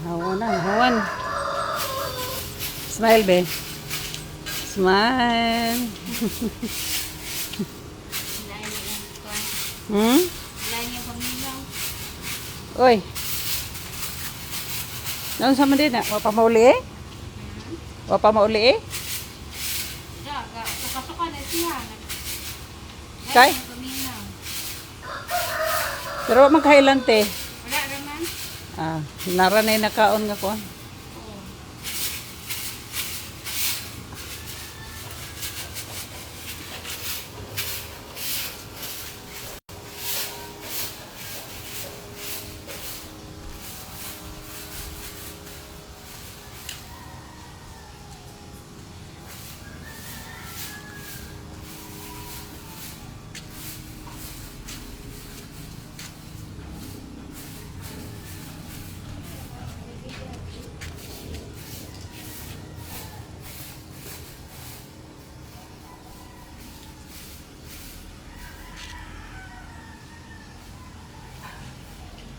Hawan na, hawan. Smile, be. Smile. Hmm? Oy. Naon sa man din na? Wa pa mauli eh? Wa pa mauli eh? Kay? Pero magkahilante. Wala naman. Ah, naranay na kaon nga ko.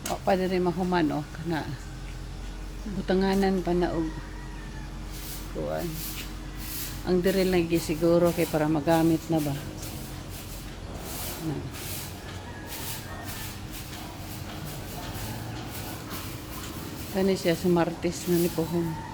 O, pa rin mahuman o. Kana. Butanganan pa na og. Kuan. Ang diril lagi siguro kay para magamit na ba. Na. Kani siya sa Martes na ni Pohon.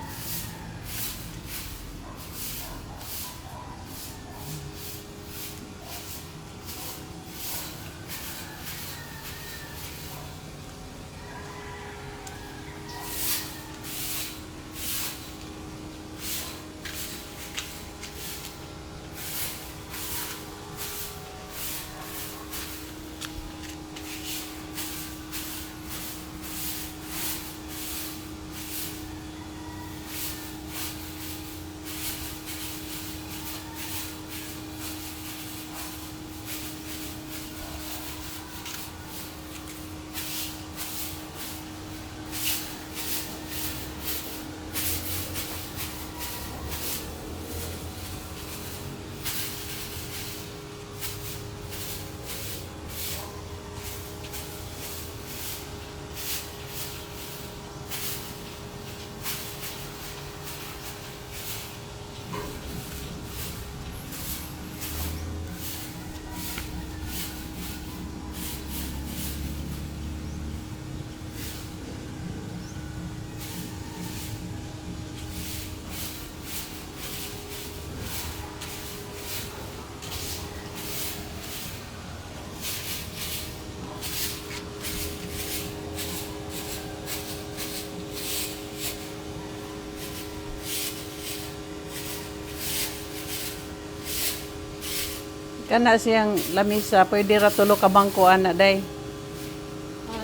Kana siyang lamisa, pwede ra tulo ka bangko ana day.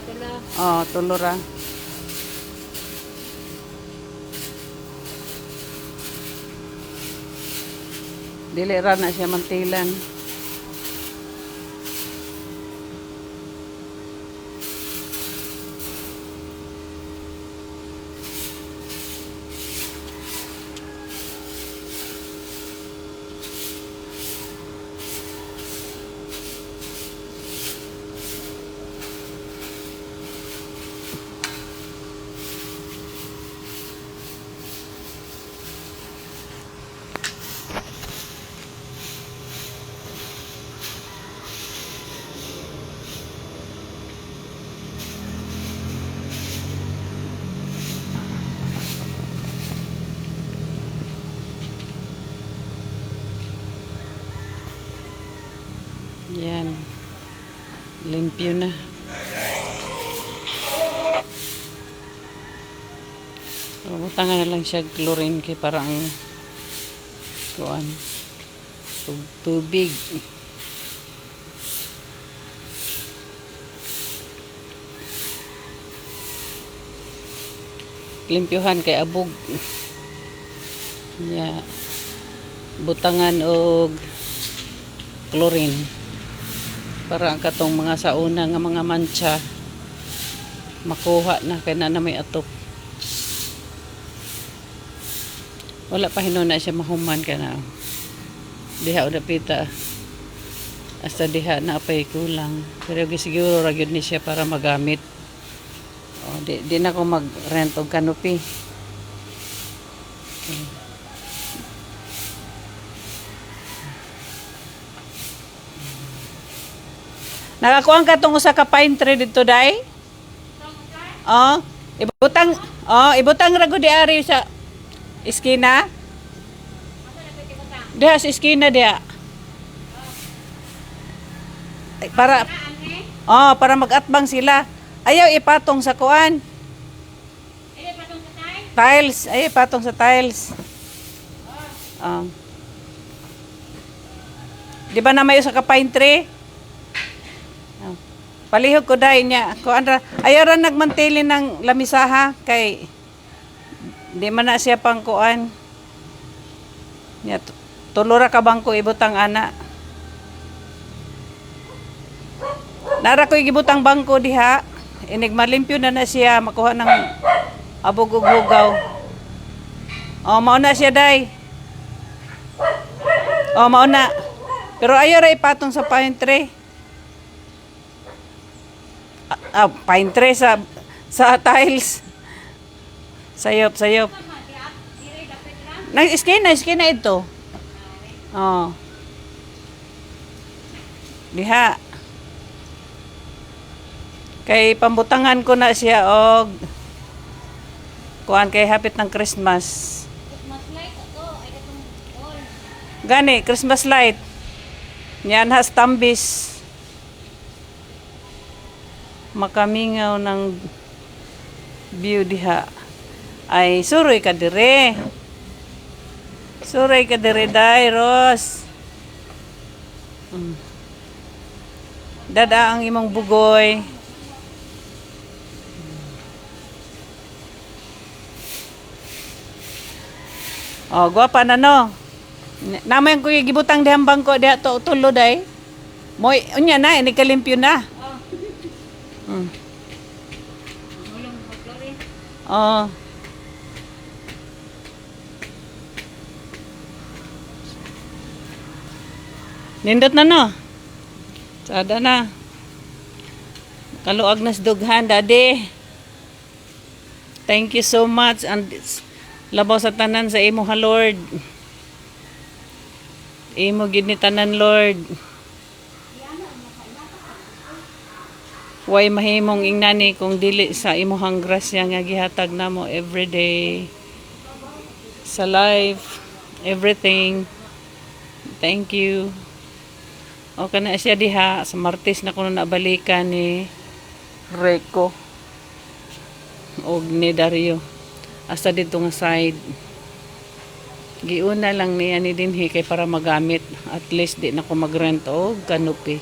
Tula. Oh, tulo ra. Dili ra na siya mantilan. Yan. Limpyo na. Butangan na lang siya chlorine kay parang kuan. Tubig. Limpyohan kay abog. Ya. Butangan og chlorine. Para ang katong mga sauna nga mga mancha makuha na kay na may atop. Wala pa hinuna siya mahuman ka na. Diha o dapita. Hasta diha na apay kulang. Pero siguro ra gyud ni siya para magamit. Oh, di na ko mag-rent og canopy. Nakakuha ka tong usa ka pine tree dito dai? Oh, ibutang ra gud di ari sa iskina. Diha sa iskina diha. Para mag-atbang sila. Ayaw ipatong sa kuan. Tiles, ay patong sa tiles. Di ba na may usa ka pine tree? Palihog ko dai niya. Kuan ra, ayaw ra nagmantili ng lamisaha kay di man na siya pang kuan. Nya tulura ka bangko ibutang ana. Nara ko gibutang bangko diha. Inig malimpyo na siya makuha ng abog ug hugaw. Oh, mao na siya dai. Oh, mao na. Pero ayaw ra ipatong sa pine tree. Pine tree sa tiles. Sayop. Iskina ito. Oh. Diha. Kay pambutangan ko na siya og kuan kay hapit ng Christmas. Christmas light ako. Ay katong all. Gani, Christmas light. Yan has tambis. Makamingaw ng view diha. Ay, suroy ka dire. Suroy ka dire, day, Ros. Dada ang imong bugoy. Oh, guwapa na no. Namay ko gibutang dihang bangko diha to tulo day. Moy unya na ini kalimpyo na. Mulong mag-flore. Oh. Nindot na no. Sada na. Kaluag nas dughan daddy. Thank you so much and labaw sa tanan sa imo ha Lord. Imo gid ni tanan Lord. Way mahimong ingnani kung dili sa imuhang grasya nga gihatag namo everyday sa life, everything. Thank you. O kana siya diha sa Martes na kuno nabalikan ni Reco og ni Dario. Hasta dito nga side. Giuna lang niya ni dinhi kay para magamit. At least di na ko mag-rent og canopy.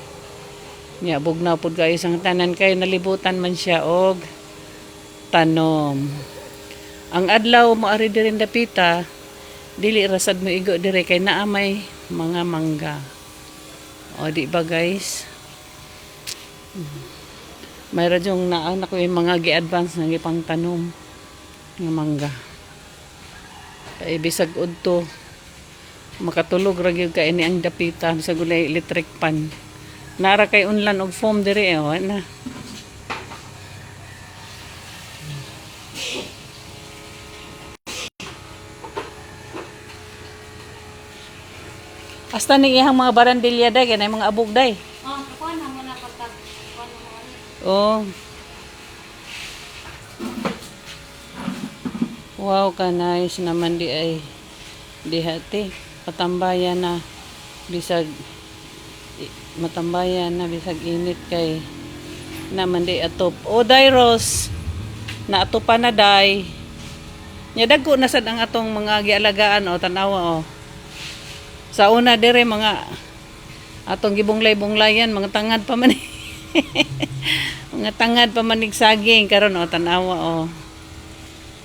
Nya bugnaw pud kayo sang tanan kay nalibutan man siya og tanom. Ang adlaw mo ari diri dapita, dili rasad mo igo dire kay naa may mga mangga. O di ba guys? May radyong naan ako yung mga gi-advance nga gipang tanom nga mangga. Kay bisag udto makatulog ra gyud kay ini ang dapitan sa gulay electric pan. Nara kay unlan og foam diri na. Hasta ni ihang mga barandilya day kanay mga abog day. Ako na muna pagtag. Oh. Wow, ka nice naman di ay dihati. Patambayan na bisag matambayan na bisag init kay naman di atop. O Dairos na atopa na day. Nya dagko na sad ang atong mga gialagaan o tanawa o. Sa una dire mga atong gibunglay-bunglayan mga tangad pa man. Mga tangad pa manig saging karon o tanawa o.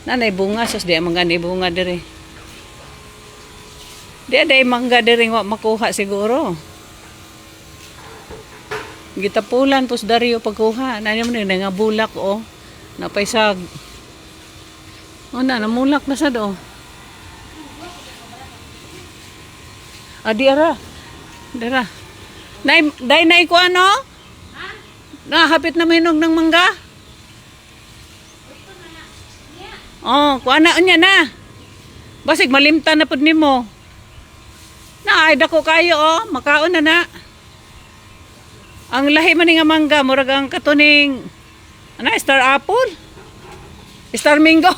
Nanay bunga sus di man gani bunga dire. Di day mangga dire wa makuha siguro. Gitapulan pus Dario pagkuha. Nani man nga bulak o. Napaysag. O na namulak na sad o. Adi ara. Dara. Nay ko ano? Ha? Hapit na minog ng mangga? Oh, kuana unya na. Basig malimtan na pud nimo. Na ay dako kayo oh, makaon na. Ang lahi man ni nga mangga murag ang katuning ana star apple. Star mango.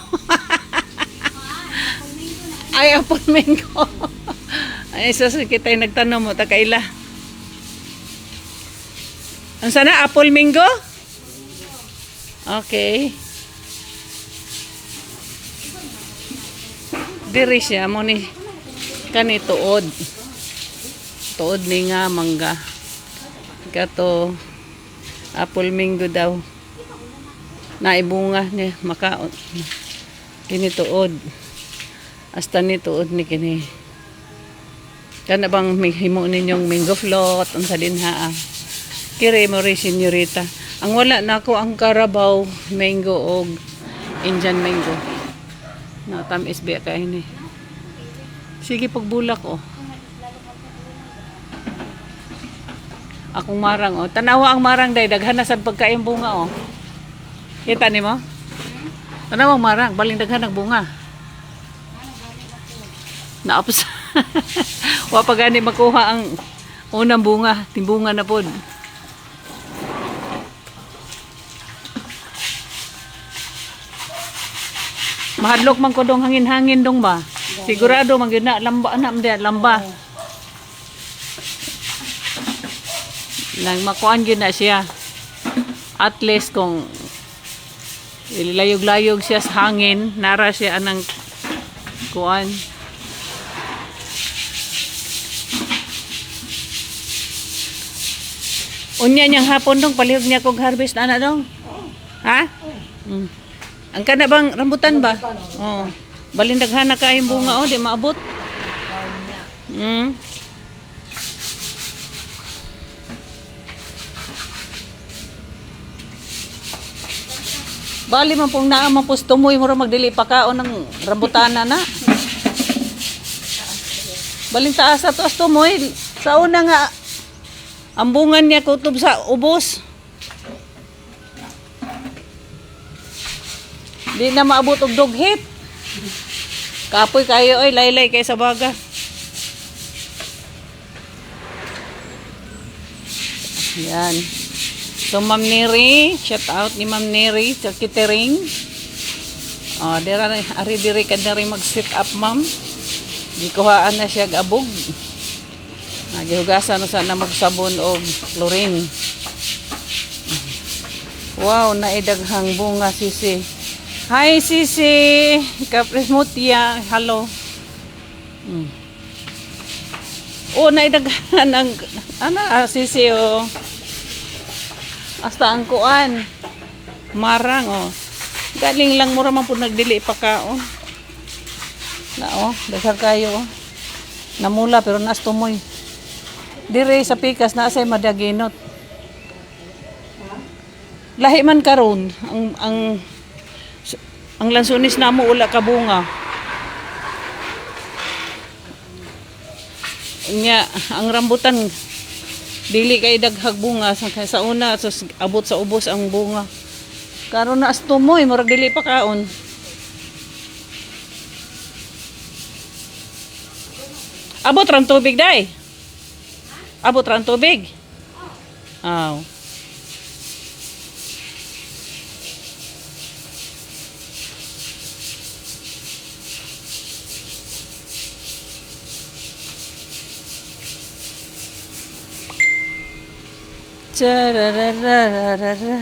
Ay apple mango. Ay sus kita nagtanong mo ta kaila. Ang sana apple mango? Okay. Diri siya mo ni kani tuod. Tuod ni nga mangga. Kato apple mango daw. Naibunga niya makaon. Kini tuod. Hasta ni tuod ni kini. Kana bang himo ninyong mango float unsa dinha. Kire mo ri senyorita. Ang wala nako ang Carabao mango og Indian mango. Na tamis ba kay ni. Sige pagbulak oh. Akong marang oh. Tanawa ang marang day daghan na sad pagkain bunga oh. Kita nimo? Tanawa ang marang baling daghan ng bunga. Naapos. Wa pa gani makuha ang unang bunga, timbunga na pod. Mahadlok man ko dong hangin-hangin dong ba? Sigurado man gyud na lamba na lamba. Nang makuan gyud na siya. At least kung ilayog-layog siya sa hangin, nara siya anang kuan. Unya niyang hapon dong palihog niya kog harvest ana dong. Ha? Ang kana bang rambutan ba? Oh. Balindaghan na kayong bunga oh, di maabot. Bali man pong naa man pustumoy mo ra magdili pa kaon ng rambutana na. Baling taas ato as tumoy. Sa una nga ang bungan niya kutob sa ubos. Di na maabot og dughit. Kapoy kayo oy, laylay kay sa baga. Yan. So Ma'am Neri, shout out ni Ma'am Neri sa catering. Oh, ari diri ka diri mag-sit up ma'am. Gikuhaan na siya abog. Nagihugasan na sana magsabon og chlorine. Wow, naidaghang bunga sisi. Hi sisi, Kaprismutia, hello. Oh, naidaghan ang sisi oh. Hasta ang kuan. Marang oh. Galing lang mura man pud nagdili pa kaon. Na oh, daghang kayo oh. Namula pero nas tumoy. Dire sa pikas na say madaginot. Lahi man karon ang lansunis namo ula ka bunga. Nya ang rambutan dili kay daghag bunga sa una so abot sa ubos ang bunga. Karon na astumoy murag dili pa kaon. Abot ran tubig day. Abot ran tubig. Aw. Chararararara.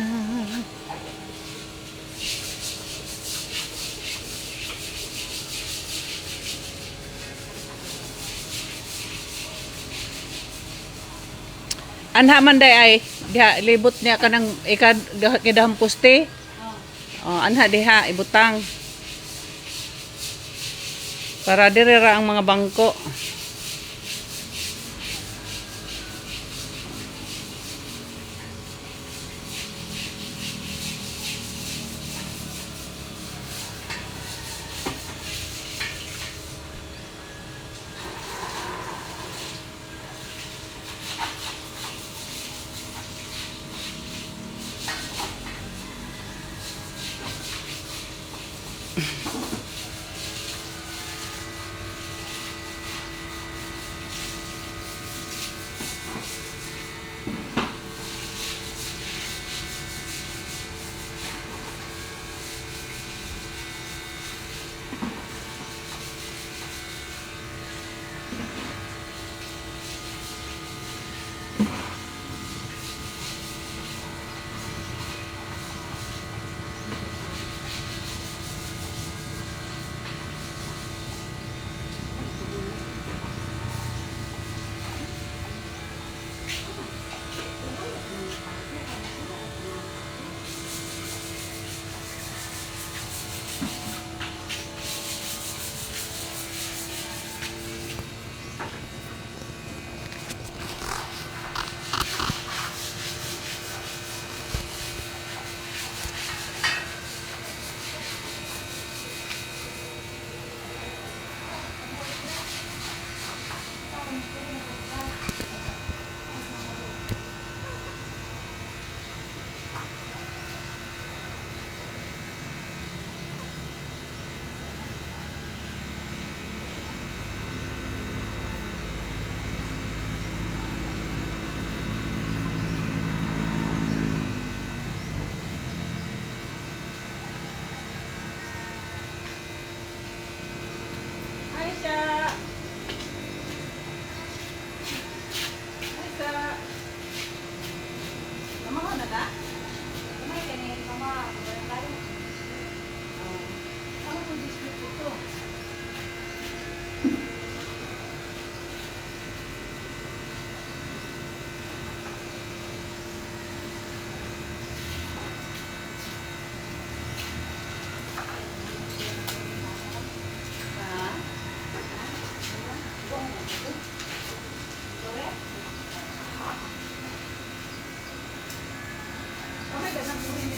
Anha man day ay diha libot niya kanang ikadahang poste. Oh, anha diha ibutang. Para dire ra ang mga bangko.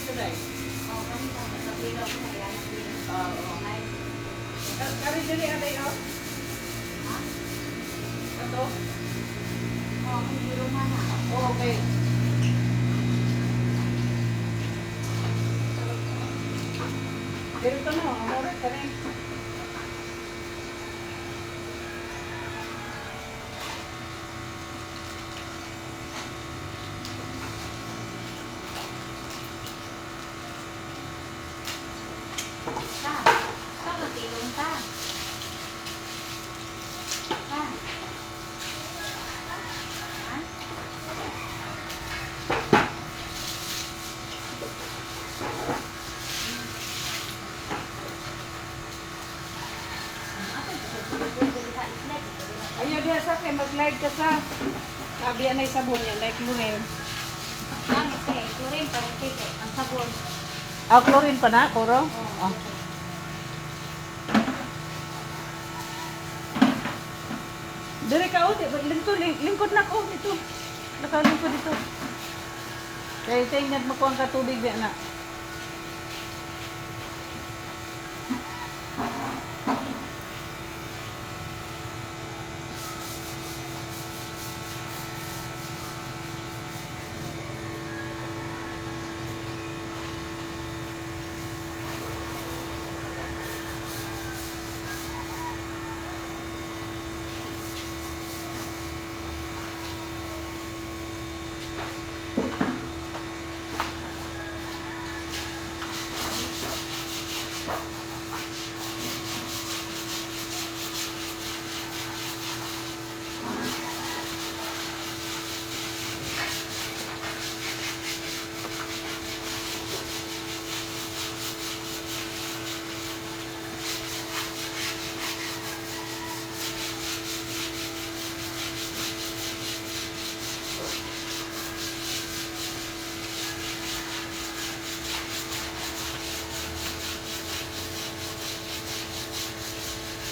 dito dai. Oh, kami sa kapila ko sa yan. Oo. Ay, Kari dili aday oh. ha? Ato. Oh, kami di rumah na. Okay. Dito na, amore ka rin. Ta. Ta, magtilong ta. Ta. Ha? Ayaw diya sa kay mag-live ka sa. Sabi anay sabon yan, like lurin. Kami siya, ito rin, parang kaya, ang sabon. Ah, chlorine pa na, kuro? Oh. Ah. Dire ka, oh, lingkod na ko dito. Nakalingkod dito. Kaya tingnan mo ko ang katubig di na.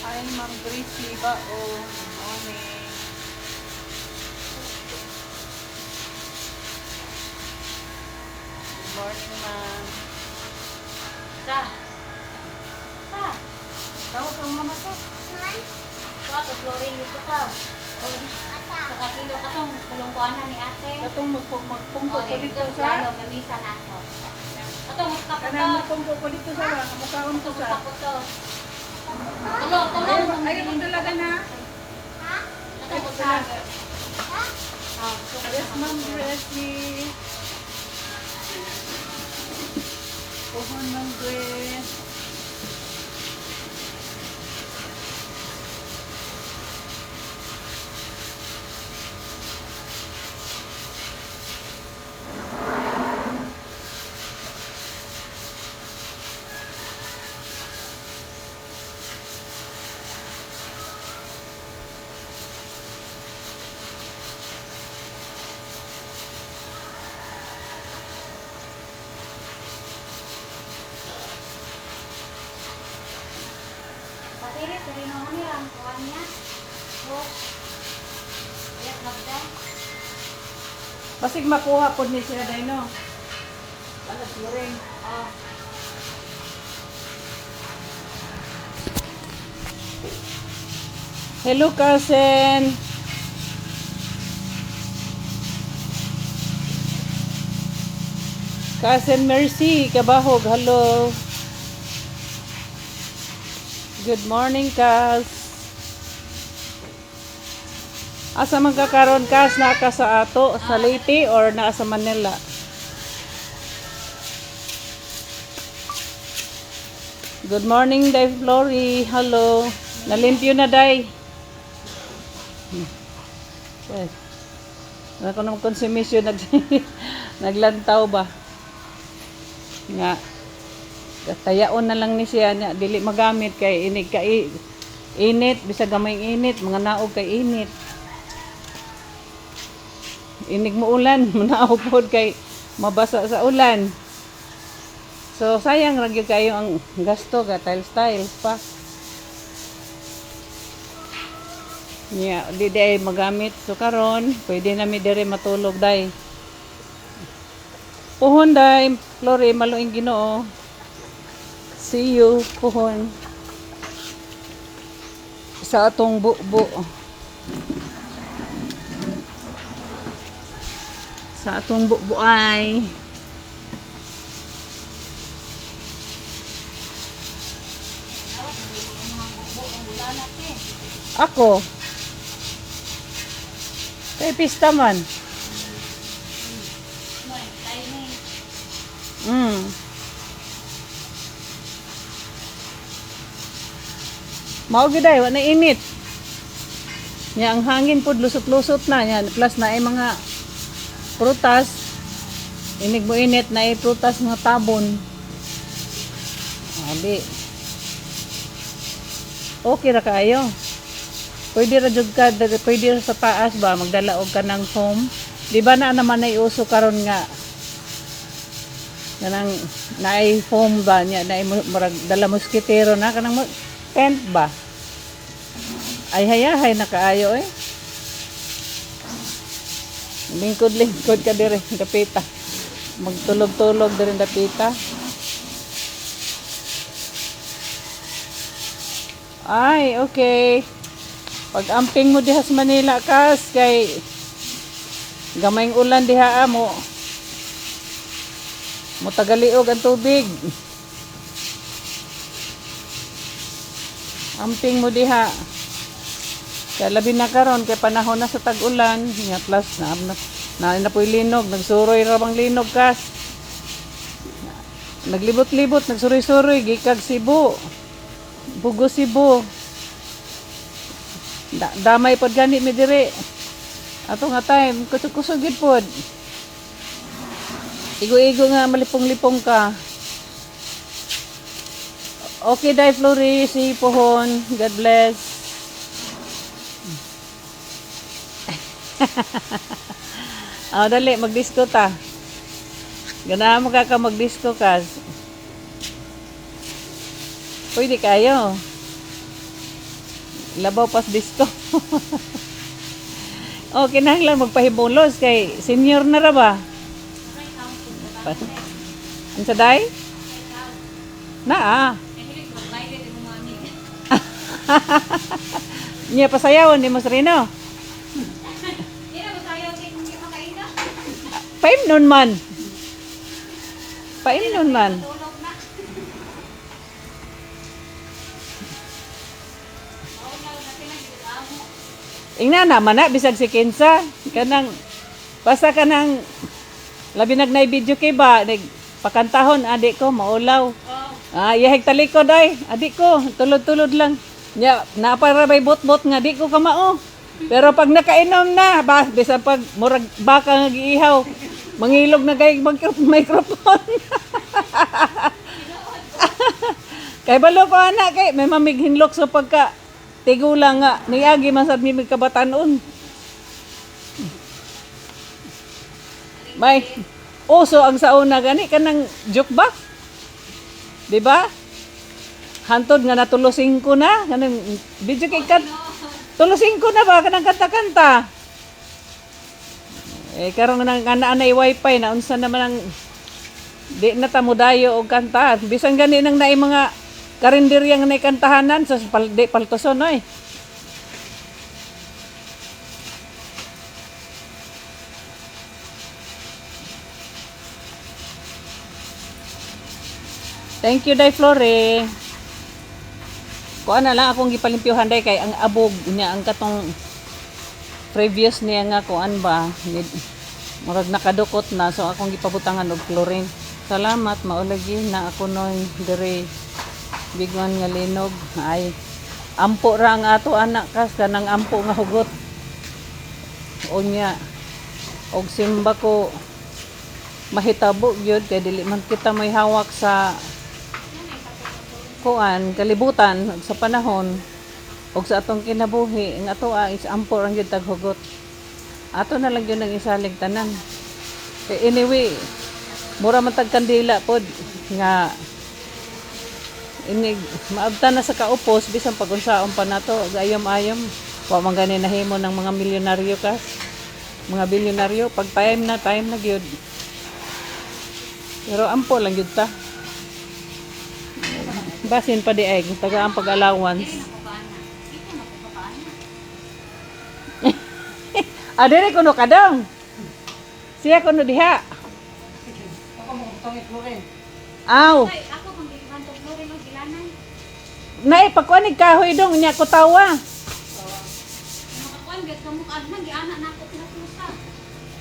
Ay, Ma'am Gracie ba o morning? Good morning, ma'am. Ta. Ta. Tawag kang mama ko. Ta, to chlorine dito ka. Oh, sa kapilo ka tong kulungkuanan ni ate. Katong magpungko Oh, ko dito dito sa. sa kamisa na to. Atong magkaputo. Kanang magpungko ko dito sa. Mukhaon ko Atong sa. magkaputo. Tulong. Ayaw mo talaga na. Atong magkaputo. Yes, Ma'am Gracie. Pohon, Ma'am Grace. Patiri, turino mo ni ang kuwan niya. Oh. Ayak nabda. Basig makuha po ni siya dahil no. Alas mo rin. Oh. Hello, cousin. Cousin Mercy, kabahog. Hello. Good morning, Cas. Asa man ka karon, Cas? Naka sa ato, sa Leyte or naa sa Manila? Good morning, Dave Flory. Hello. Nalimpyo na, Day. Yes. Ako naman konsumisyon naglantaw ba? Nga. Tayaon na lang ni siya na dili magamit kay inig kay init bisag gamay init mga naog kay init. Inig mo ulan, naog pod kay mabasa sa ulan. So sayang ra gyud kayo ang gasto ga tiles pa. Nya di day magamit so karon pwede na mi dire matulog day. Puhon day, Flore, maluing Ginoo. See you, puhon. Sa atong bubo. Sa atong bubo ay. Ako. Kay pista man. Mao gyud ay wa na init. Nya ang hangin pod lusot-lusot na nya plus na ay mga prutas. Inig mo init na ay prutas nga tabon. Abi. Okay ra kayo. Pwede ra jud ka, pwede ra sa taas ba magdala og kanang foam. Di ba na naman ay uso karon nga kanang naay foam ba nya naay murag dala moskitero na kanang tent ba. Ay hayahay na kaayo eh. Lingkod-lingkod ka dire dapita. Magtulog-tulog dire dapita. Ay, okay. Pag amping mo diha sa Manila kas kay gamayng ulan diha mo. Mo tagaliog ang tubig. Amping mo diha. Kaya labi na karon kay panahon na sa tag-ulan, nya plus na po'y linog, nagsuroy ra bang linog kas. Naglibot-libot, nagsuroy-suroy gikag Cebu. Bugo Cebu. Damay pod gani mi dire. Ato nga time, kusog-kusog gid pod. Igo-igo nga malipong-lipong ka. Okay, dai Flore, si Pohon. God bless. Dali, mag-disco ta. Ganahan mo ka mag-disco ka. Pwede kayo. Labaw pas disco. Okay na lang magpahibulos kay senior na ra ba? Ang saday? Na Nya pasayawan ni Mas Rino. Paimnon man. Paimnon man. Ingna naman na bisag si Kinsa kanang basta kanang labi nagnay video kay ba nagpakantahon adik ko maulaw. Iyahig talikod ay adik ko tulod-tulod lang. Nya napara bay bot-bot nga di ko kamao. Pero pag nakainom na ba bisan pag murag baka nga giihaw mangilog na kay microphone. Kay balo ko anak kay may mamighinlok sa pagka tigula nga niagi man sad mi kabatanon. May uso ang sauna gani kanang jukebox. Di ba? Hantod nga natulosing ko na kanang video kay kat tulosing ko na ba kanang kanta-kanta. Karon nang ana-ana wifi na unsa naman ang di na ta modayo og kanta. Bisan gani nang naay mga karinderya nga nay kantahanan sa paltoson oy. Thank you, Day Flore. Kuan na lang akong gipalimpyuhan day kay ang abog niya ang katong previous niya nga kuan ba murag nakadukot na so akong gipabutangan og chlorine. Salamat maulagi na ako noy dire bigman nga linog ay ampo ra ang ato anak kas kanang ampo nga hugot. Unya og simba ko mahitabo gyud kay dili man kita may hawak sa kuan kalibutan sa panahon og sa atong kinabuhi ang ato is ampo ang gyud tag hugot. Ato na lang gyud nang isalig tanan. Kay anyway, mura man tag kandila pod nga inig maabta na sa kaupos bisan pag-unsaon pa nato gayom-ayom wa man gani nahimo ng mga milyonaryo kas mga bilyonaryo pag time na gyud Pero ampo lang yun ta. Basin pa di ay, taga ang pag-allowance. Adere kuno kadong. Siya kuno diha. Aw. Ay, ako kung gikan to flooring ng gilanan. Nay pagkuanig kahoy dong nya ko tawa. Makakuan gid kamo adman giana nako pinapusa.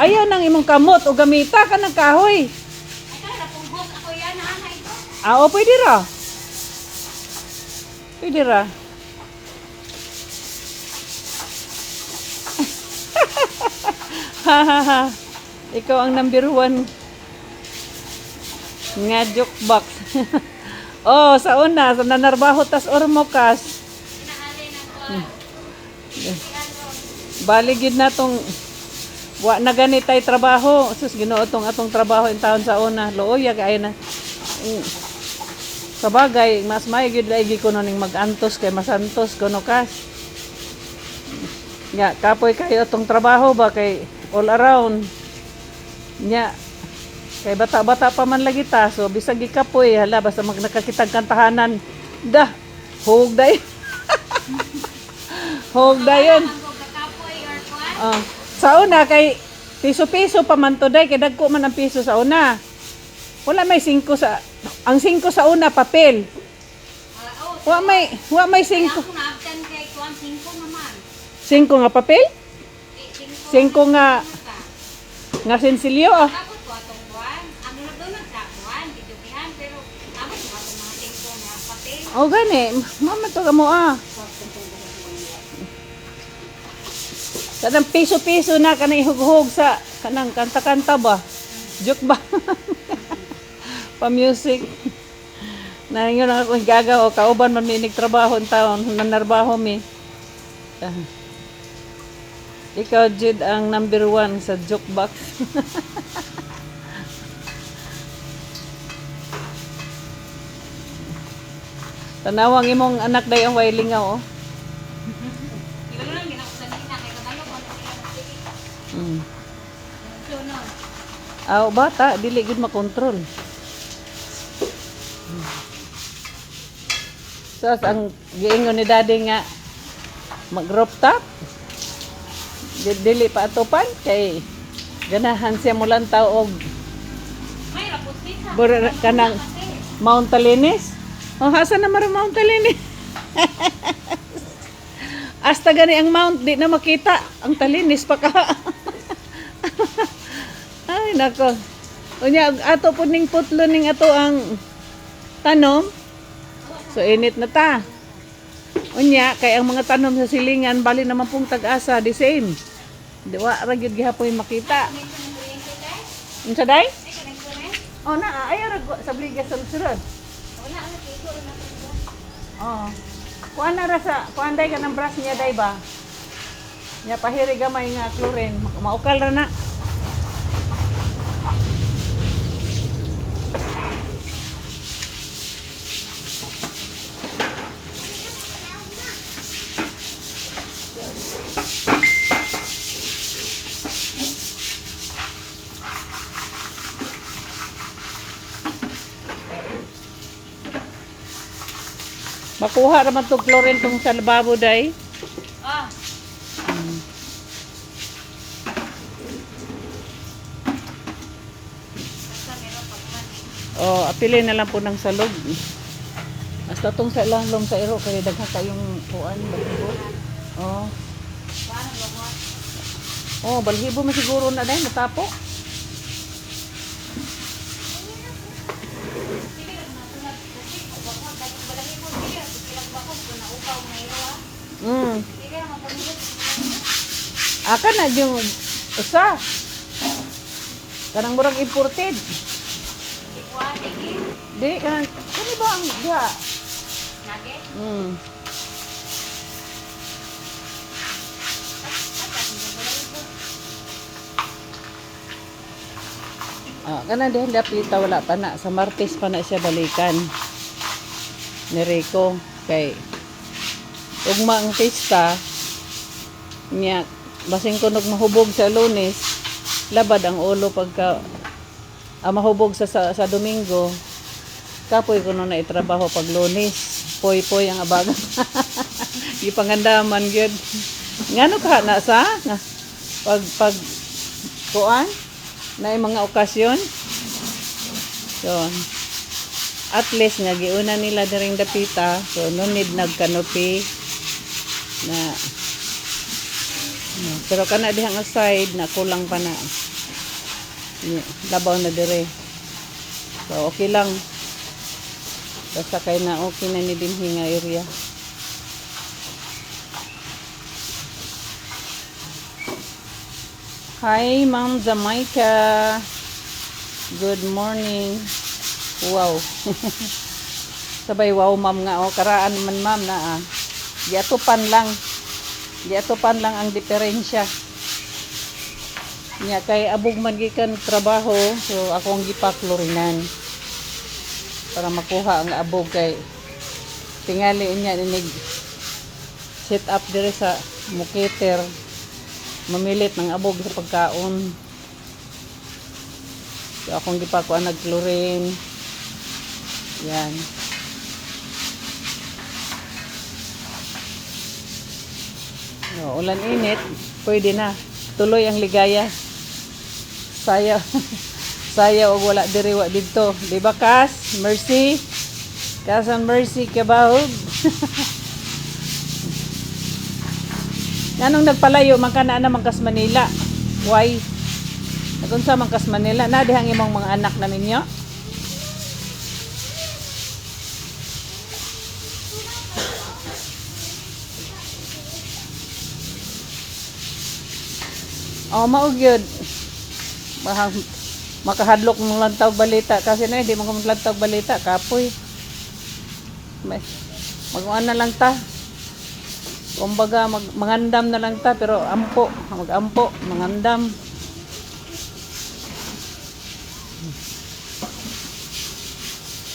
Ayaw nang imong kamot o gamita ka ng kahoy. Ay kaya kung boss ako yan ana ito. Ah, o pwede ra. Pwede ra. Hahaha. Ikaw ang number 1 nga joke box. Oh, sa una, sa nanarbaho tas ormokas. Inaali na ko. Balig yun na tong wa na ganitay trabaho. Sus, ginoo tong atong trabaho in taon sa una. Looya kay na. Sa bagay, mas may gyud lagi ko ning mag-antos kay masantos kuno kas. Nya kapoy kayo tong trabaho ba kay all around. Nya kay bata-bata pa man lagi ta, so bisag gikapoy hala basta mag nakakitag kantahanan. Dah, hug day. Hug dayon. Ang kapoy or kuan. Sa una kay piso-piso pa man to day kay dagko man ang piso sa una. Wala may 5 sa ang 5 sa una papel. Oh, Wa may 5. ako na abtan kay kuan 5 naman. 5 nga papel? 5 nga Ka. nga sensilyo. Tapos ko atong kuan. Ang doon sa kuan gitubihan pero tapos ko atong mga 5 nga papel. O gani, mama to ka mo ah. Kanang piso-piso na kanang ihughog sa kanang kanta-kanta ba? Joke ba? Pa-music. Na yun ang akong gagaw o kauban man minig trabaho ang taon, nanarbaho mi. Ikaw, Jid, ang number 1 sa jukebox. Tanawang imong anak day ang way lingaw, oh. Ikaw lang ginakusan nila kay kabalo ko na Mm. So no. Aw, bata, dili gud makontrol. So, ang giingon ni daddy nga mag-roof top. Dili pa atupan kay ganahan siya mulantaw og May rapot pizza. kanang Mount Talinis. Oh, hasa na maro Mount Talinis. Hasta gani ang mount di na makita ang Talinis pa ka. Ay nako. Unya ato pud ning putlo ning ato ang tanom. So init na ta. Unya kay ang mga tanom sa silingan bali naman pong tag-asa the same. Di wa ra gyud gihapon makita. Unsa day? Oh na ayo ra sa bligas sulod. Oh. Kuan na ra sa kuan day kanang brush niya day ba? Nya pahiri gamay nga chlorine, maukal ra na. Makuha naman itong chlorine kung sa lababo day. Ah. O, apili na lang po ng salog. Basta itong sa ilalom sa iro, kaya dagha kayong kuan, balhibo. O. Oh, balhibo mo siguro na dahil matapo. Aka na yung usa. Kanang murag imported. Di, kanang, kani ba ang diha? Kana dahil lapita wala pa na. Sa Martes pa na siya balikan. Ni Rico. Kay ugma ang pista niya basing kunog mahubog sa Lunes labad ang ulo pagka mahubog sa Domingo. Kapoy ko na itrabaho pag Lunes. Poy-poy ang abaga. Ipangandaman gyud. Ngano ka na sa pag kuan na mga okasyon. Yon. At least nga giuna nila diring dapita, so no need nagkanopi na pero kana dihang aside na kulang pa na. Labaw na dire. So okay lang. Basta kay na okay na ni dinhi nga area. Hi, Ma'am Jamaica. Good morning. Wow. Sabay wow, ma'am nga. O, karaan man, ma'am, na Giatupan lang. Giatupan lang ang diferensya. Nya, kay abog man gikan trabaho, so akong gipaklorinan. Para makuha ang abog kay tingali niya inig set up dire sa mukiter. Mamilit ng abog sa pagkaon. So akong gipakuan nagklorin. Yan. No, ulan init, pwede na. Tuloy ang ligaya. Sayaw. Sayaw og wala diri wa didto. Di ba Kas? Mercy. Kasan Mercy kabahog. Anong nagpalayo man kana naman kas Manila? Why? Nagunsa man kas Manila na dihang imong mga anak na ninyo? Oh, mao gyud. Makahadlok ng lantaw balita kasi na hindi mo lantaw balita kapoy. Mag-uan na lang ta. Kumbaga mangandam na lang ta pero ampo, mag-ampo, mangandam.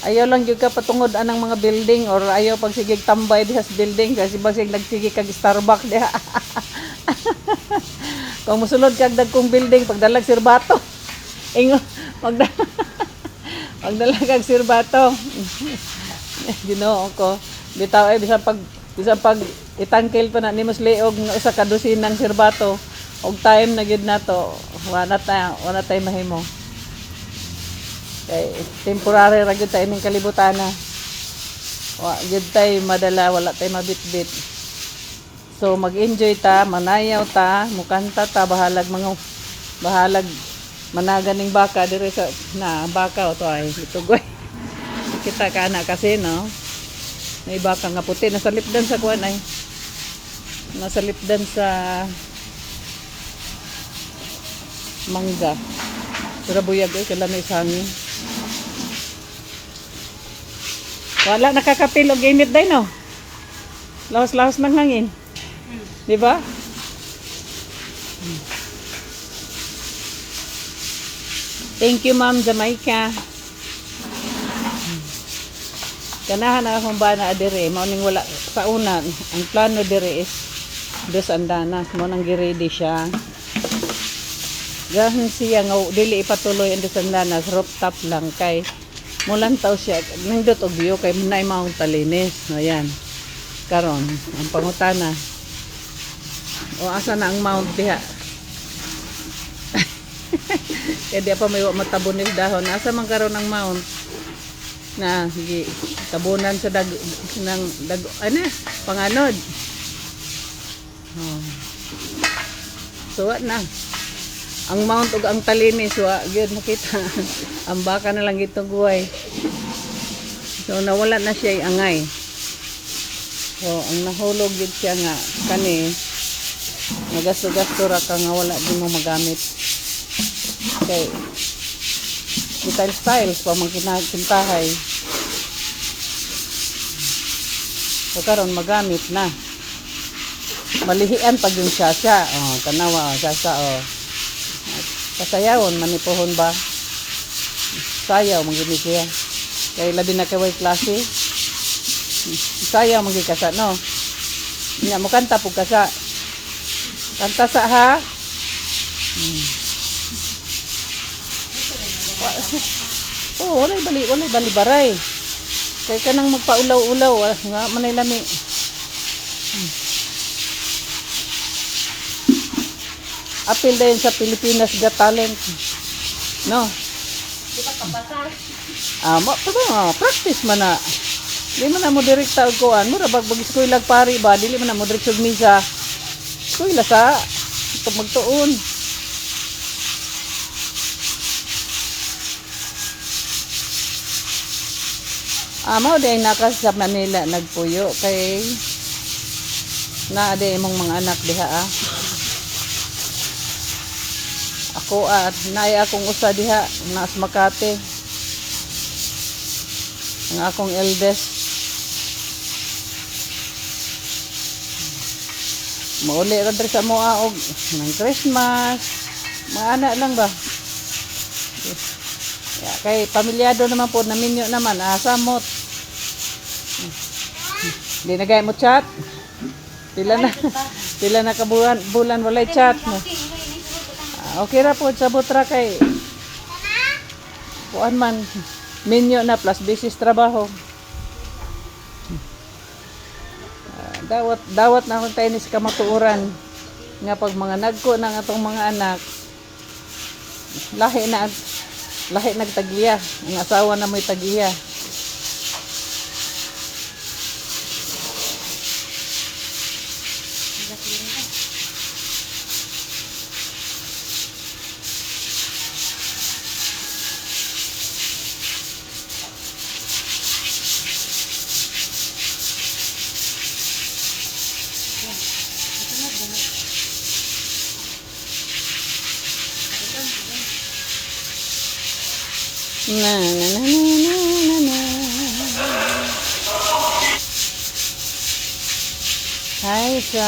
Ayaw lang gyud ka patungod anang mga building or ayaw pagsigig tambay diha sa building kasi basig nagsige kag Starbucks diha. Kung musulod kag dagkong building pagdalag sirbato. Ingo pagdalag kag sirbato. Ginoo ko. Bitaw ay bisan pag itangkil pa na ni musliog nga usa ka dosinang sirbato og time na gyud nato wala tay mahimo. Kay temporary ra gyud ta ining kalibutan na. Wa gyud tay madala wala tay mabitbit. So mag-enjoy ta, manayaw ta, mukanta ta bahalag managaning baka dire sa na baka o to ay itugoy. Kita ka na kasi no. May baka nga puti nasa lipdan sa kuan ay. Nasa lipdan sa mangga. Sura buyag ay kala may hangin. Wala nakakapil og init day no. Lawas-lawas ng hangin. Di ba? Thank you, Ma'am Jamaica. Ganahan na akong bana adire, mao ning wala sa una. Ang plano dire is dos andanas, mo nang gi-ready siya. Gahan siya nga dili ipatuloy ang dos andanas, rooftop lang kay mulantaw siya. Nindot og view kay nay Mount Talinis. No yan. Karon ang pangutana. O asa na ang mount diha? Kaya di pa may matabunil dahon. Asa man karon ang mount? Na sige tabunan sa ano panganod. Oh. So what na? Ang mount ug ang Talinis wa gyud makita. Ang baka na lang gito guway. So nawala na siya angay. So ang nahulog gyud siya nga kani nagasto-gasto ra ka nga wala din mo magamit. Okay. Styles pa man kinakintahay. So karon magamit na. Malihian pag yung sasa. Oh, tanawa sasa oh. Kasayawon manipuhon ba? Sayaw magini siya. Kay labi na kay klase. Sayaw magikasa no. Nya mo kanta pug kasa. Kanta sa ha. Oh, walay bali baray. Kay kanang magpaulaw-ulaw nga manay lami. Apil dayon sa Pilipinas Got Talent. No. Di ba kabasa? Practice man na. Di man na mo direkta og kuan, mura bagbag eskwela pari ba, dili man na mo direkta og misa. Eskwela sa magtuon. Mao di ay nakas sa Manila nagpuyo kay naa di imong mga anak diha Ako at naay akong usa diha nas Makati. Ang akong eldest. Mauli ra diri sa moa og ng Christmas. Mga anak lang ba? Kay pamilyado naman po, naminyo naman, samot. Hindi na gaya mo chat. Pila na bulan walay chat. No? Okay ra po, sabot ra kay. Kuan man, minyo na plus business trabaho. Dawat na akong tayo sa kamatuuran. Nga pag mga nagko ng atong mga anak, lahi nagtagiya. Ang asawa na mo'y tagiya. Na na na na na na. Hi, Sa.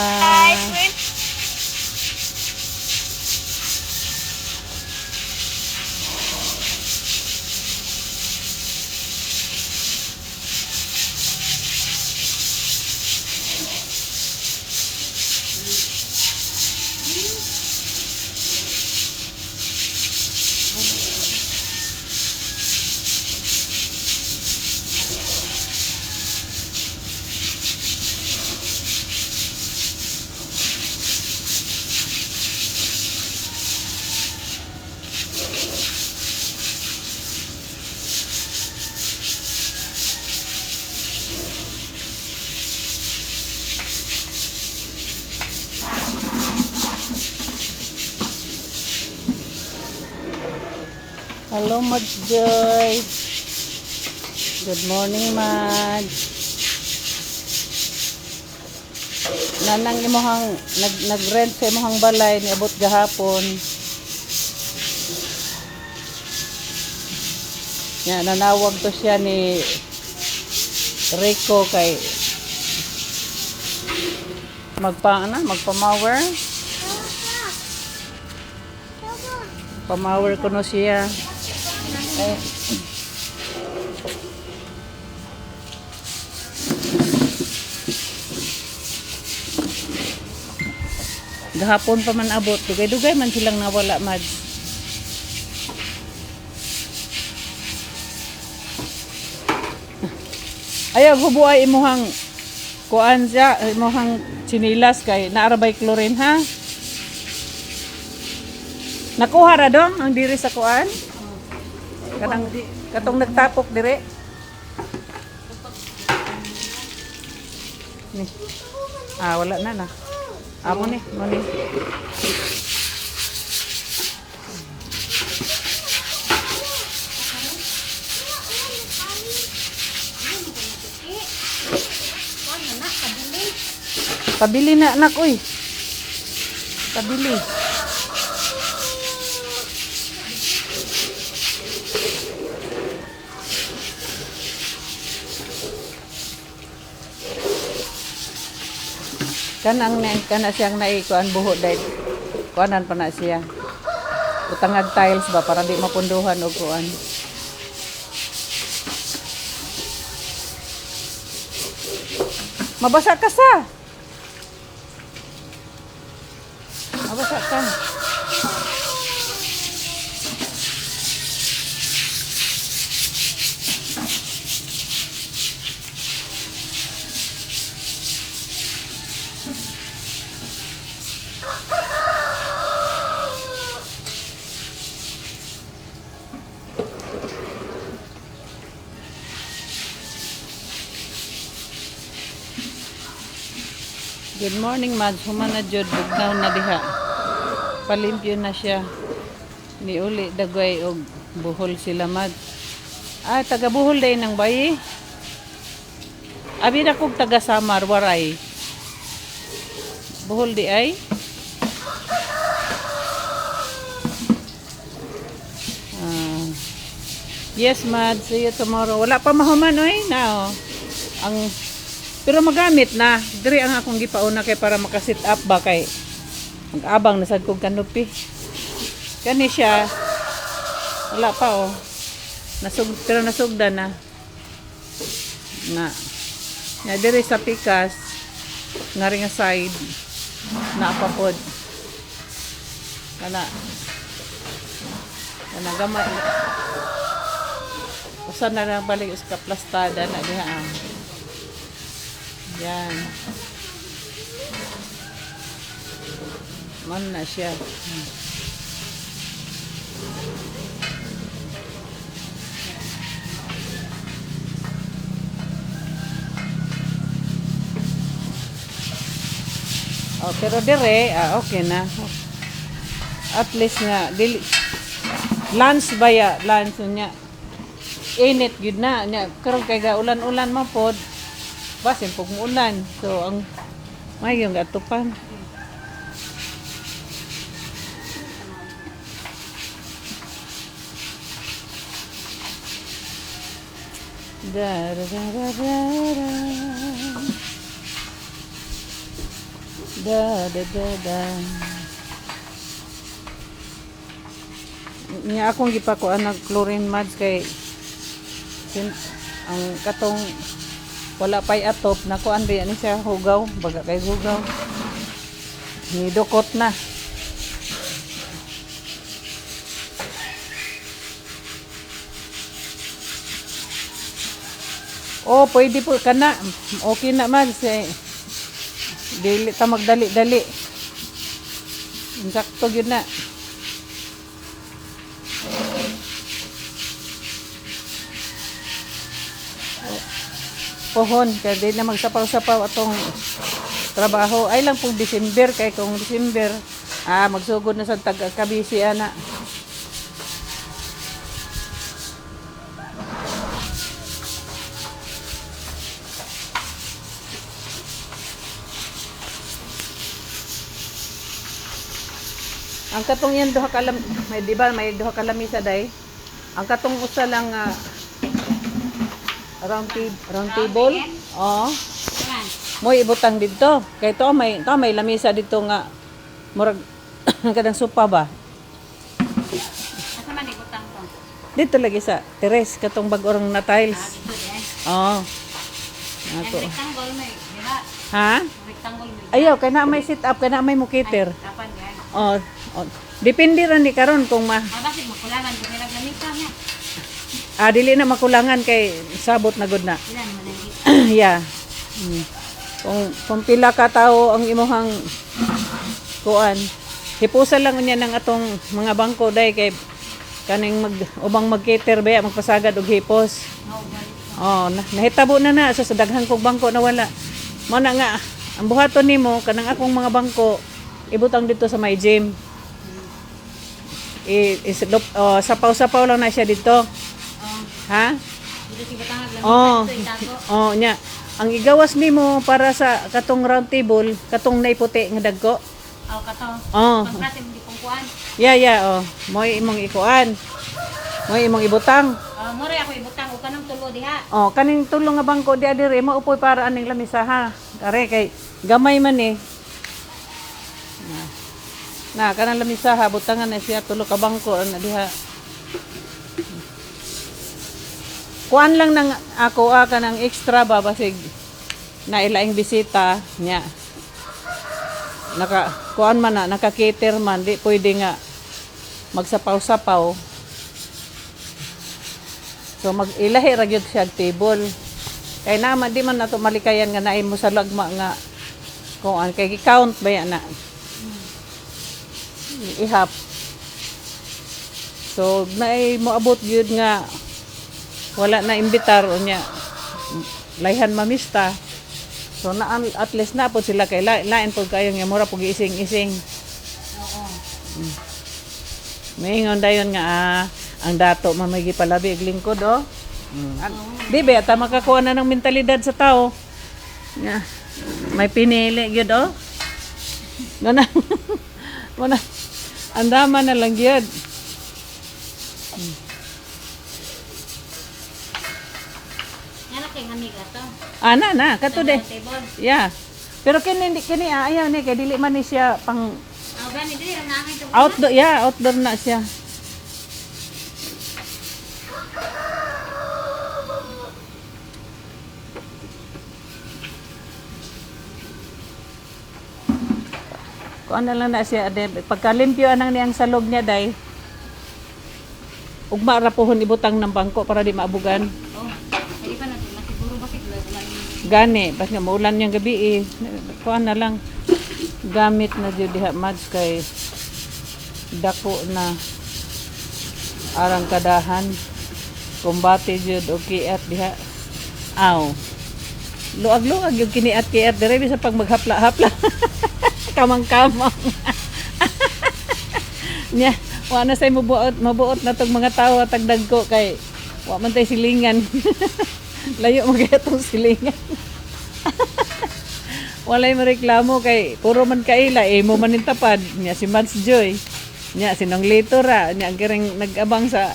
Hello, Madge Joy. Good morning, Madge. Nanang imuhang nag-rent sa imuhang balay niabot gahapon. Ya, nanawag to siya ni Rico kay magpa-mower. Pa-mower ko no siya. Gahapon pa man abot, dugay-dugay man silang nawala, Mad. Ayaw hubuay imuhang kuan siya, imuhang sinilas kay naarabay chlorine ha. Nakuha ra dong ang diri sa kuan. Katong nagtapok dire. Ni. Wala na. Amo ni. Pabili na anak uy. Pabili. Kana siyang naikuan buho dahil kuanan pa na siya. Utangag tiles ba para di mapunduhan og kuan. Mabasa ka sa. Mabasa ka. Good morning, Mads. Human na jud bugnaw na diha. Palimpyo na siya. Ni uli dagway og buhol sila, Mads. Ah, taga buhol day ng bayi. Abi na kog taga Samar waray. Buhol di ay. Ah. Yes, Mads. See you tomorrow. Wala pa mahuman oy na oh. Ang pero magamit na. Diri ang akong gipauna kay para maka-sit up ba kay mag-abang na sad kog kanupi. Kani siya. Wala pa oh. Pero nasugda na. Na diri sa pikas nga ring side na apapod. Kana gamay. Usa na lang balik sa plastada na diha. Yan. Man na siya. Oh, pero dire, okay na. At least nga, lunch ba ya? Lunch niya. Init gud na. Karon kay ga ulan-ulan man pod. Basin pag muulan. So, ang may yung gatupan. Da da da da da da da da da. Niya akong gipakuan ng chlorine mads kay ang katong wala pa'y atop na kuan ba yan siya hugaw baga kay hugaw ni dukot na oh pwede po kana okay na man dili ta magdali-dali insakto yun na pohon kaya di na magsapaw-sapaw atong trabaho ay lang pong December kay kung December magsugod na sa kabisi ana ang katong yan duha ka may di ba may duha ka lamisa day ang katong usa lang round table. Oh. Mo ibutang dito. Kay to may lamisa dito nga murag kadang sopa ba. Asa man ibutang to? Dito lagi sa teres katong bag-orang na tiles. Dito din. Oh. Ato. Rectangle may, di ba? Ha? Rectangle may. Ayaw kay na may sit up kay na may mukiter. Dapan yan. Oh. Depende ra ni karon kung Bakit makulangan kung lamisa nga? Dili na makulangan kay sabot na gud na. Ilan mo na Yeah. Kung pila ka tao ang imuhang kuan, hipusan lang niya ng atong mga bangko day kay kaning ubang mag-cater ba magpasagad og hipos. Oh, nahitabo na sa daghang kog bangko na wala. Mo na nga ang buhaton nimo kanang akong mga bangko ibutang dito sa my gym. Sapaw-sapaw lang na siya dito. Ha? Oh, nya. Ang igawas nimo para sa katong round table, katong naiputi nga dagko. Kato. Oh. Pagprate mo di pong kuan. Yeah, oh. Moy imong ikuan. Moy imong ibutang. More ako ibutang o kanang tulo diha. Oh, kaning tulong nga bangko di adire maupoy para aning lamisa ha. Kare kay gamay man eh. Na kanang lamisa ha butangan na siya tulo ka bangko ana diha. Kuan lang ng ako kanang extra ba basig na ilaing bisita nya. Kuan man na naka-cater man di pwede nga magsapaw-sapaw. So ilahi ra gyud siya table. Kay naman di man nato malikayan nga naay mo sa lagma nga kuan kay count ba yan na. Ihap. So naay moabot gyud nga wala na imbitar o niya layhan mamista So na at least na po sila kay lain po kayo nga mura pug ising-ising. Oo. Maingon dayon nga ang dato mamagi palabi ig lingkod oh. Di ba ta makakuha na ng mentalidad sa tao. Nga may pinili gyud oh. Gana. Mana andama na lang gyud. Yan na kay hamiga to. Ana na kato de. Table. Yeah. Pero kini ayaw ni kay dili man ni siya pang Oh, gani dili ra na to. outdoor, yeah, outdoor na siya. Kung ano lang na siya, pagkalimpyo anang niyang salog niya, day, ugma ra pohon ibutang ng bangko para di maabugan. Oh, hindi pa natin masiguro bakit wala Gani, bas nga maulan niyang gabi eh. Kuan na lang, gamit na dyan diha mads kay dako na arang kadahan. Kumbate dyan o kiat diha. Aw. Luag-luag yung kiniat-kiat dire bisa pag maghapla-hapla. Kamang-kamang. Nya, wa na say mabuot na tong mga tawo at dagko kay wa man tay silingan. Layo magyatong silingan. Walay mareklamo kay puro man kaila mo man tapad nya si Mads Joy. Nya sinong lito ra nya giring nag-abang sa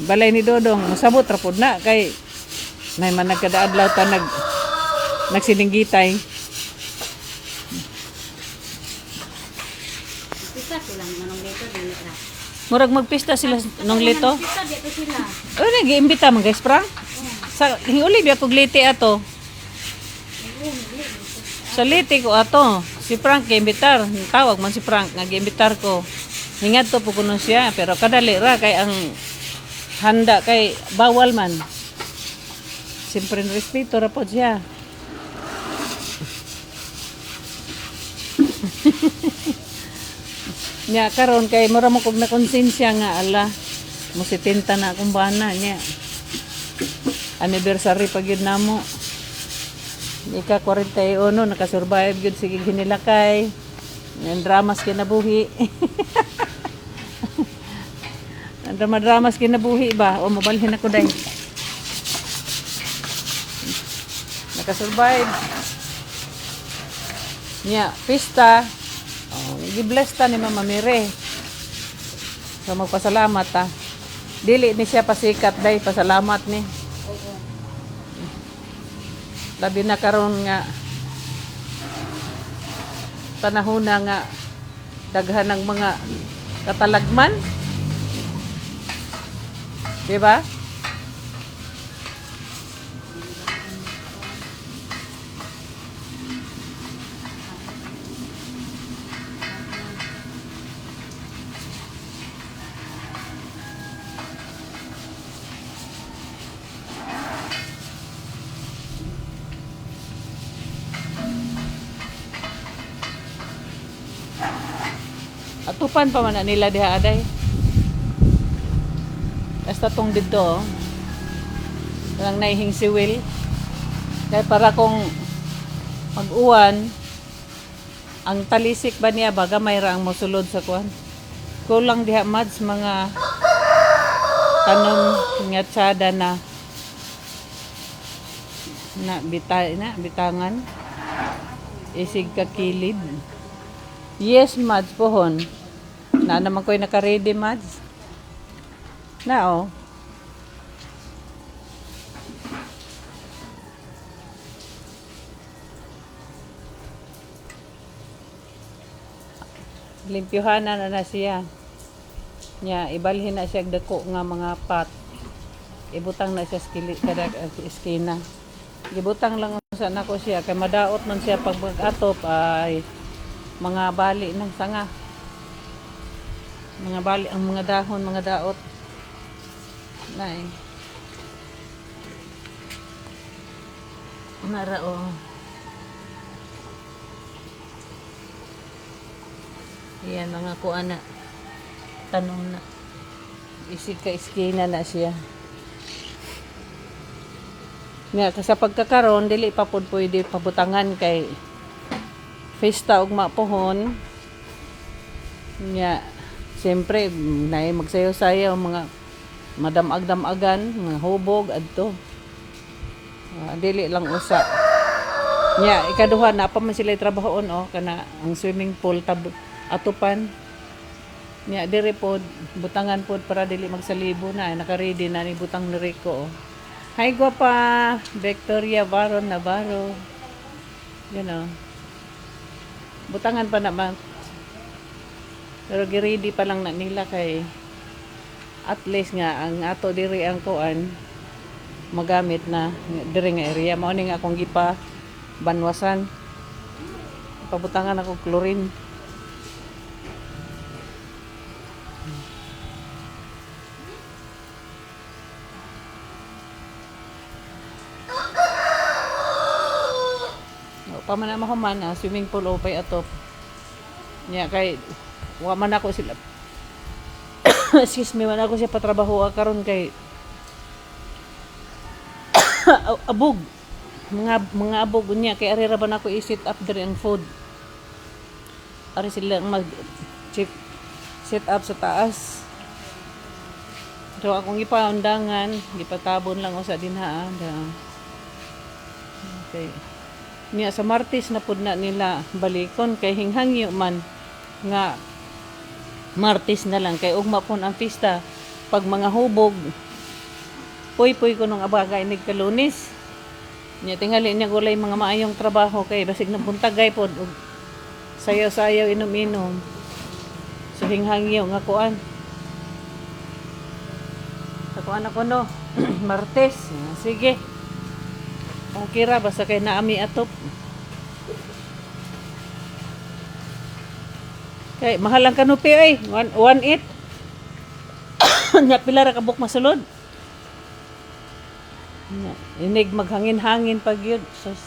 balay ni Dodong masabot ra pud na kay nay man nagkadaadlaw ta nagsilinggitay. Pista sila manong dito dili ra. Murag magpista sila nung lito. Pista dito sila. O nag-iimbita man guys, Prang? Sa hinguli biya kog liti ato. Sa liti ko ato, si Frank giimbitar, tawag man si Frank nga giimbitar ko. Hingad to po kuno siya, pero kadali ra kay ang handa kay bawal man. Siyempre respeto ra po siya. Nya karon kay mura mo kog na konsensya nga ala mo 70 na akong bana nya. Anniversary pag yun namo. Ika 41 nakasurvive gyud sige hinilakay. Ang dramas kinabuhi. Ang dramas kinabuhi ba o mabalhin ako day. Nakasurvive. Nya pista. Gibless ta ni Mama Mire. So magpasalamat ta. Dili ni siya pasikat day, pasalamat ni. Labi na karon nga panahon na nga daghan ng mga katalagman. Di ba? Atupan pa man na nila diha aday. Basta tong dito, lang naihing si Will. Kaya para kung mag-uwan, ang talisik ba niya baga mayra ang mosulod sa kuan. Kulang diha mads mga tanom nga tsada na bitangan. Isig ka kilid. Yes, mads pohon. Na naman ko'y naka-ready, mads. Na, oh. Limpyuhanan na siya. Nya, ibalhin na siya dako nga mga pat. Ibutang na siya kada iskina. Ibutang lang sa nako siya. Kay madaot man siya pag mag-atop ay mga bali ng sanga. Mga bali ang mga dahon, mga daot. Nay. Narao. Yan mga kuan na tanong na. Isig ka iskina na siya. Nga sa pagkakaroon dili pa pud pwede pabutangan kay festa ug mapuhon. Nga siyempre nay magsayo-sayaw mga madamag-damagan, mga hubog adto. Dili lang usa. Nya ikaduha na pa man sila trabahoon kana ang swimming pool atupan. Nya diri pod butangan pod para dili magsalibo na naka-ready na ni butang ni Rico. Hi guwapa, Victoria Baron Navarro. Butangan pa naman. Pero gi-ready pa lang na nila kay at least nga ang ato diri ang kuan magamit na diri nga area mao ni nga akong gipa banwasan. Pabutangan ako chlorine. Paman na mahuman swimming pool o pay atop. Nya kay wa man ako sila excuse me, man ako siya patrabaho karon kay abog mga abog unya kay ari ra ba nako i-set up diri ang food. Ari sila mag set up sa taas. So akong ipaundangan, gipatabon lang usa dinha. Okay. Niya sa Martes na pud na nila balikon kay hinghangyo man nga Martes na lang kay ugma pon ang pista pag mga hubog puy ko nung abagay nig Lunes. Niya tingali niya gulay mga maayong trabaho kay basig na buntagay pod ug sayaw-sayaw inom-inom. So hinghangyo nga kuan. Sa kuan ako no Martes. Sige. Okay ra basta kay naami atop. Kay mahal ang kanupi ay 1.8. Nya pila ra ka buk masulod. Inig maghangin-hangin pag yun. Sus.